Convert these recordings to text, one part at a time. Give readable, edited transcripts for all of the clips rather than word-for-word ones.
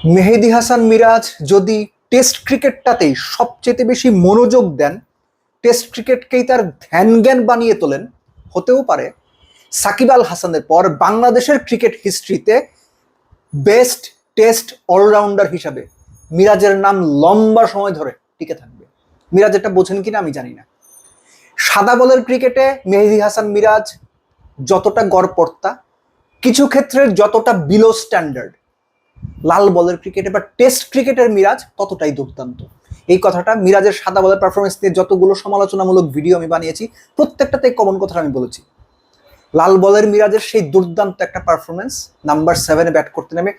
মেহেদী হাসান মিরাজ যদি টেস্ট ক্রিকেটটাতেই সবচেয়ে বেশি মনোযোগ দেন, টেস্ট ক্রিকেটকেই তার ধ্যান জ্ঞান বানিয়ে তোলেন, হতেও পারে সাকিব আল হাসানের পর বাংলাদেশের ক্রিকেট হিস্ট্রিতে বেস্ট টেস্ট অলরাউন্ডার হিসাবে মিরাজের নাম লম্বা সময় ধরে টিকে থাকবে। মিরাজ এটা বোঝেন কিনা আমি জানি না। সাদা বলের ক্রিকেটে মেহেদী হাসান মিরাজ যতটা গড়পড়তা, কিছু ক্ষেত্রে যতটা বিলো স্ট্যান্ডার্ড, লাল বলের ক্রিকেটে বা টেস্ট ক্রিকেটের মিরাজ ততটাই দুর্দান্ত। এই কথাটা মিরাজের সাদা বলের পারফরমেন্স নিয়ে যতগুলো সমালোচনামূলক ভিডিও আমি বানিয়েছি প্রত্যেকটাতে কমন কথা আমি বলেছি। লাল বলের মিরাজের সেই দুর্দান্ত একটা পারফরমেন্স, নাম্বার 7-এ ব্যাট করতে নেমে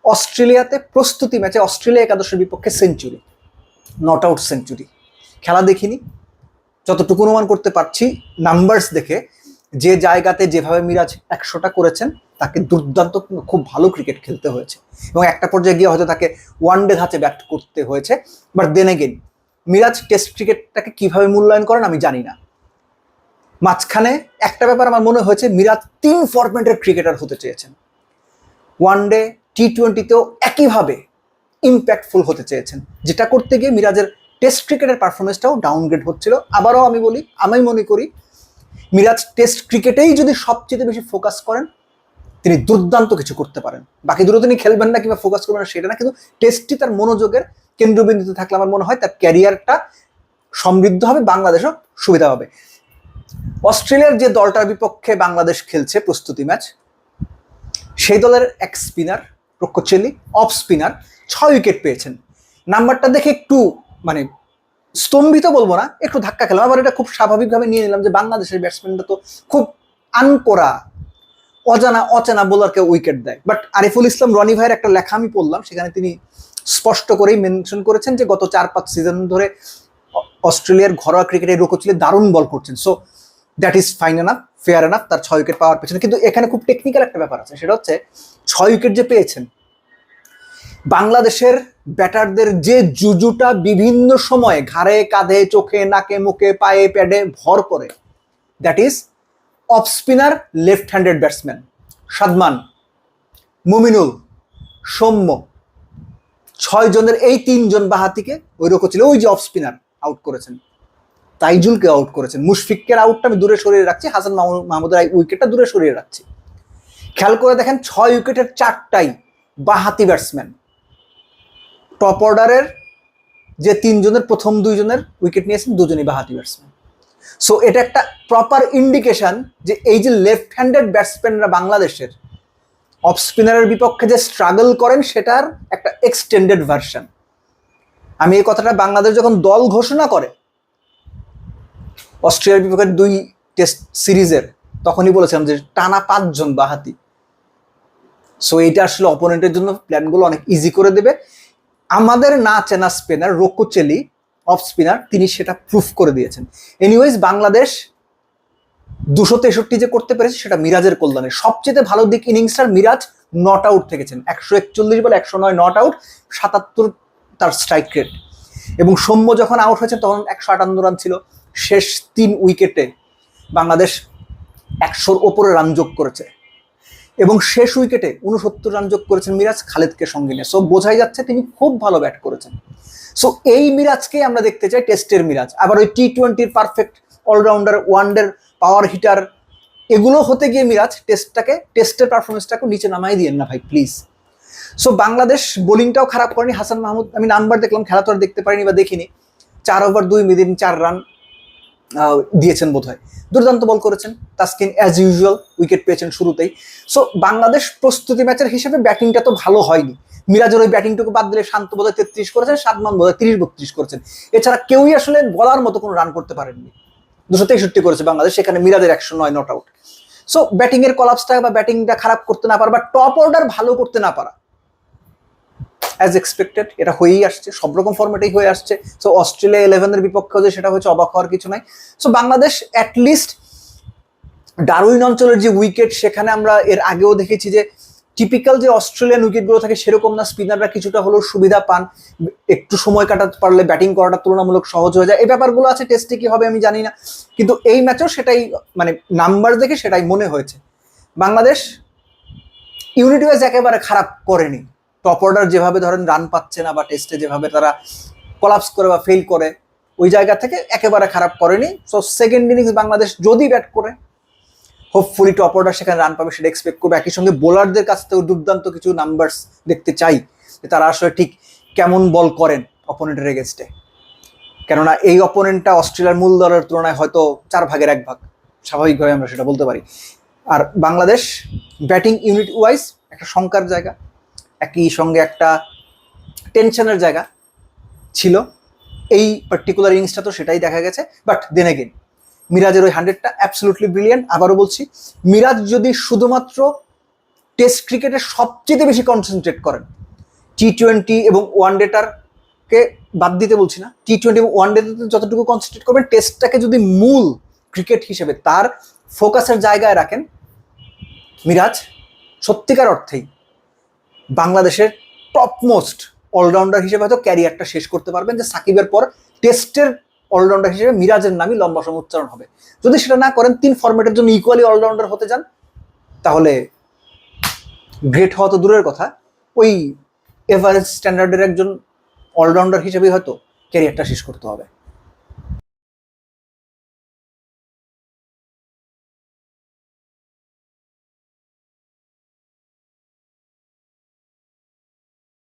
অস্ট্রেলিয়াতে প্রস্তুতি ম্যাচে অস্ট্রেলিয়া একাদশের বিপক্ষে সেঞ্চুরি, নট আউট সেঞ্চুরি। খেলা দেখিনি, যতটুকু অনুমান করতে পারছি নাম্বারস দেখে, যে জায়গাতে যেভাবে মিরাজ 100টা করেছেন তাকে দুর্দান্ত খুব ভালো ক্রিকেট খেলতে হয়েছে এবং একটা পর্যায়ে গিয়ে হয়তো তাকে ওয়ানডে ধাঁচে ব্যাট করতে হয়েছে। But then again Miraz test ক্রিকেটটাকে কিভাবে মূল্যায়ন করেন আমি জানি না। মাঝখানে একটা ব্যাপার আমার মনে হয়েছে, মিরাজ 3 ফরম্যাটের ক্রিকেটার হতে চেয়েছেন। ওয়ানডে, টি-20তেও একইভাবে ইম্প্যাক্টফুল হতে চেয়েছেন, যেটা করতে গিয়ে মিরাজের টেস্ট ক্রিকেটের পারফরমেন্সটাও ডাউনগ্রেড হচ্ছিল। আবারও আমি মনে করি মিরাজ টেস্ট ক্রিকেটেই যদি সবচেয়ে বেশি ফোকাস করেন তিনি দুর্দান্ত কিছু করতে পারেন। বাকি দুটো তিনি খেলবেন না কিংবা ফোকাস করবেন না সেটা না, কিন্তু টেস্টটি তার মনোযোগের কেন্দ্রবিন্দুতে থাকলে আমার মনে হয় তার ক্যারিয়ারটা সমৃদ্ধ হবে, বাংলাদেশও সুবিধা হবে। অস্ট্রেলিয়ার যে দলটার বিপক্ষে বাংলাদেশ খেলছে প্রস্তুতি ম্যাচ, সেই দলের এক স্পিনার রক্ষোচেলি অফ স্পিনার 6 উইকেট পেয়েছেন। নাম্বারটা দেখে একটু স্তম্ভিত বলবো না, একটু ধাক্কা খেলাম। আবার এটা খুব স্বাভাবিকভাবে নিয়ে নিলাম যে বাংলাদেশের ব্যাটসম্যানরা তো খুব আনকোরা অচেনা বোলারকে উইকেট দেয়। বাট আরিফুল ইসলাম রনি ভাইয়ের একটা লেখা আমি পড়লাম, সেখানে তিনি স্পষ্ট করেই মেনশন করেছেন যে গত 4-5 সিজন ধরে অস্ট্রেলিয়ার ঘরোয়া ক্রিকেটে রক্ষোচেলি দারুণ বল করছেন। So that is fine enough, fair enough তার 6 উইকেট পাওয়ার পেছনে। কিন্তু এখানে খুব টেকনিক্যাল একটা ব্যাপার আছে, সেটা হচ্ছে 6 উইকেট যে পেয়েছেন, বাংলাদেশের ব্যাটারদের যে জুজুটা বিভিন্ন সময়ে ঘাড়ে, কাঁধে, চোখে, নাকে, মুখে, পায়ে, প্যাডে ভর করে, that is off spinner left handed batsman Sadman, Mominul, Soumya, 6 জনের এই 3 জন বাহাতিকে ওই রকম ওই যে অফ স্পিনার আউট করেছেন। তাইজুলকে আউট করেছেন। মুশফিকের আউটটা আমি দূরে সরিয়ে রাখছি, হাসান মাহমুদের উইকেটটা দূরে সরিয়ে রাখছি। খেয়াল করে দেখেন 6 উইকেটের 4টাই বাহাতি ব্যাটসম্যান। টপ অর্ডারের যে 3 জনের প্রথম 2 জনের উইকেট নিয়েছেন, 2 জনই বাহাতি ব্যাটসম্যান। সো এটা একটা প্রপার ইন্ডিকেশন যে এই যে লেফট হ্যান্ডেড ব্যাটসম্যানরা বাংলাদেশের অফ স্পিনারের বিপক্ষে যে স্ট্রাগল করেন সেটার একটা এক্সটেন্ডেড ভার্সন। আমি এই কথাটা বাংলাদেশ যখন দল ঘোষণা করে অস্ট্রেলিয়ার বিপক্ষে 2 টেস্ট সিরিজের, তখনই বলেছিলাম যে টানা 5 জন বাহাতি। সো এইটা আসলে অপোনেন্টের জন্য প্ল্যানগুলো অনেক ইজি করে দেবে। আমাদের না চেনা স্পিনার রক্ষোচেলি অফ স্পিনার, তিনি সেটা প্রুফ করে দিয়েছেন। এনিওয়েজ বাংলাদেশ 263 যে করতে পেরেছে সেটা মিরাজের কল্যাণে। সবচেয়ে ভালো দিক ইনিংসটার মিরাজ নট আউট থেকেছেন, 141 বলে 109 নট আউট, 77 তার স্ট্রাইক রেট। এবং সৌম্য যখন আউট হয়েছে তখন 158 রান ছিল। শেষ 3 উইকেটে বাংলাদেশ 100-র ওপরে রান যোগ করেছে এবং শেষ উইকেটে 69 রান যোগ করেছেন মিরাজ খালেদকে সঙ্গে নিয়ে। সো বোঝাই যাচ্ছে তিনি খুব ভালো ব্যাট করেছেন। সো এই মিরাজকেই আমরা দেখতে চাই, টেস্টের মিরাজ। আবার ওই টি-20-র পারফেক্ট অলরাউন্ডার, ওয়ানডের পাওয়ার হিটার, এগুলো হতে গিয়ে মিরাজ টেস্টের পারফরমেন্সটাকে নিচে নামাই দিয়েন না ভাই, প্লিজ। সো বাংলাদেশ বোলিংটাও খারাপ করেনি। হাসান মাহমুদ, আমি নাম্বার দেখলাম, খেলা তো আর দেখতে পারিনি বা দেখিনি, 4 ওভার 2 মিনিট 4 রান দিয়েছেন বোধ হয়, দুর্দান্ত বল করেছেন। তাসকিন অ্যাজ ইউজুয়াল উইকেট পেয়েছেন শুরুতেই। সো বাংলাদেশ প্রস্তুতি ম্যাচের হিসেবে ব্যাটিংটা তো ভালো হয়নি। মিরাজের ওই ব্যাটিংটুকু বাদ দিলে শান্ত বোধহয় 33 করেছেন, সাদমান বোধহয় 30-32 করেছেন। এছাড়া কেউই আসলে বলার মতো কোনো রান করতে পারেননি। 263 করেছে বাংলাদেশ, সেখানে মিরাজের 109 নট আউট। সো ব্যাটিং এর কলাপসটা বা ব্যাটিংটা খারাপ করতে না পারা বা টপ অর্ডার ভালো করতে না পারা, অ্যাজ এক্সপেক্টেড এটা হয়েই আসছে, সব রকম ফরম্যাটেই হয়ে আসছে। সো অস্ট্রেলিয়া 11-এর বিপক্ষে যে সেটা হচ্ছে, অবাক হওয়ার কিছু নাই। সো বাংলাদেশ অ্যাটলিস্ট ডারউইন অঞ্চলের যে উইকেট, সেখানে আমরা এর আগেও দেখেছি যে টিপিক্যাল যে অস্ট্রেলিয়ান উইকেটগুলো থাকে সেরকম না, স্পিনাররা কিছুটা হলেও সুবিধা পান, একটু সময় কাটাতে পারলে ব্যাটিং করাটা তুলনামূলক সহজ হয়ে যায়। এই ব্যাপারগুলো আছে, টেস্টে কি হবে আমি জানি না, কিন্তু এই ম্যাচেও সেটাই নাম্বার দেখে সেটাই মনে হয়েছে। বাংলাদেশ ইউনিট ওয়াইজ একেবারে খারাপ করেনি, টপ অর্ডার যেভাবে ধরেন রান পাচ্ছে না বা টেস্টে যেভাবে তারা কলাপস করে বা ফেল করে, ওই জায়গা থেকে একেবারে খারাপ করেনি। সো সেকেন্ড ইনিংস বাংলাদেশ যদি ব্যাট করে হোপফুলি টপ অর্ডার সেখানে রান পাবে সেটা এক্সপেক্ট করবে। একই সঙ্গে বোলারদের কাছ থেকেও দুর্দান্ত কিছু নাম্বারস দেখতে চাই, যে তারা আসলে ঠিক কেমন বল করেন অপোনেন্টের এগেনস্টে। কেননা এই অপোনেন্টটা অস্ট্রেলিয়ার মূল দলের তুলনায় হয়তো 4/1 স্বাভাবিকভাবে আমরা সেটা বলতে পারি। আর বাংলাদেশ ব্যাটিং ইউনিট ওয়াইজ একটা শঙ্কার জায়গা, একই সঙ্গে একটা টেনশনের জায়গা ছিল। এই পার্টিকুলার ইনিংসটা তো সেটাই দেখা গেছে। বাট দেন এগেন মিরাজের ওই 100টা অ্যাবসলুটলি ব্রিলিয়ান্ট। আবারও বলছি, মিরাজ যদি শুধুমাত্র টেস্ট ক্রিকেটে সবচেয়ে বেশি কনসেন্ট্রেট করেন, টি-20 এবং ওয়ানডেটারকে বাদ দিতে বলছি না, টি-20 এবং ওয়ানডেতে যতটুকু কনসেন্ট্রেট করবেন, টেস্টটাকে যদি মূল ক্রিকেট হিসেবে তার ফোকাসের জায়গায় রাখেন, মিরাজ সত্যিকার অর্থেই বাংলাদেশের টপমোস্ট অলরাউন্ডার হিসেবে হয়তো ক্যারিয়ারটা শেষ করতে পারবেন, যে সাকিবের পর টেস্টের অলরাউন্ডার হিসেবে মিরাজের নামই লম্বা সময় উচ্চারণ হবে। যদি সেটা না করেন, 3 ফরম্যাটের জন্য ইকুয়ালি অলরাউন্ডার হতে যান, তাহলে গ্রেট হওয়া তো দূরের কথা, ওই এভারেজ স্ট্যান্ডার্ডের একজন অলরাউন্ডার হিসেবেই হয়তো ক্যারিয়ারটা শেষ করতে হবে।